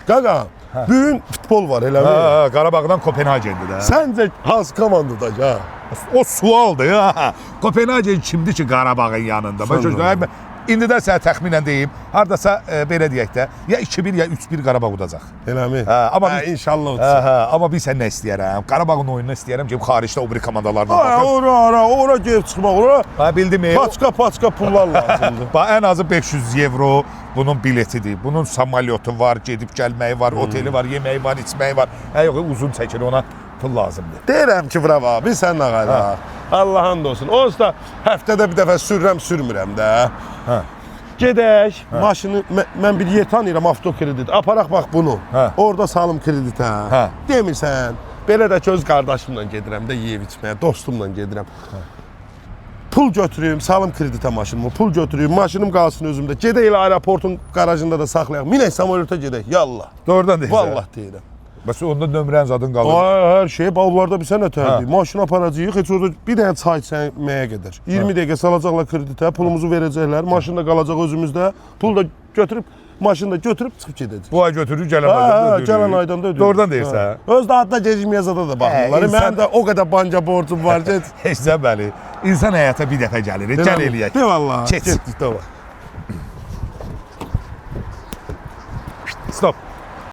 Qaqa, büyün futbol var eləmi? Ha, Qarabağdan Kopenhagendir də. Səncə hansı komandada ha? O sualdır ya. Kopenhagen kimdir ki Qarabağın yanında? Mən İndi də sənə təxminən deyim, hardasa belə deyək də, ya 2-1 ya 3-1 Qarabağ udacaq. Eləmi? Amma inşallah udacaq. Amma biz sən nə istəyərəm? Qarabağın oyununu istəyərəm ki, xaricdə o biri komandalarla baxım. Ora gelib çıxmaq, ora Bildim. paçka pullar lazımdır. Ən azı 500 evro bunun biletidir. Bunun samolyotu var, gedib gəlməyi var, oteli var, yeməyi var, içməyi var. Yox, uzun çəkir, ona pul lazımdır. Deyirəm ki, bravo, biz səninlə qayda. Allah'ın olsun. Onsuz da həftədə bir dəfə sürürəm də. Gedək, maşını, mən bir yer tanıyıram, avtokredit. Aparaq bax bunu, orada salım kreditə. Demirsən, belə də ki, öz qardaşımla gedirəm də yeyib içməyə, dostumla gedirəm. Pul götürüyüm, salım kreditə maşınımı, pul götürüyüm, maşınım qalsın özümdə. Gedək elə aeroportun qarajında da saxlayaq. Minək samolyota gedək, yallah. Doğrudan deyirsən. Vallah deyirəm. Bəs onda nömrəniz adın qalır. Hər şey, onlarda bir sənə tərdik. Maşını aparacağıq, heç orada bir dənə çay içməyə qədər. 20 dəqiqə salacaqlar kreditə, pulumuzu verəcəklər, maşın da qalacaq özümüzdə. Pul da götürüb, maşını da götürüb çıxıb gedəcək. Bu ay götürür, gələn aydan da ödürür. Gələn aydan da ödürür. Doğrudan deyirsən. Öz də adına gecikməyəzada da baxırlar. Mənim də o qədər banca borcum var, get. Heç də bəli. İnsan həyata bir dəfə gəlir, gəl eləyək. De vallahi. Keç.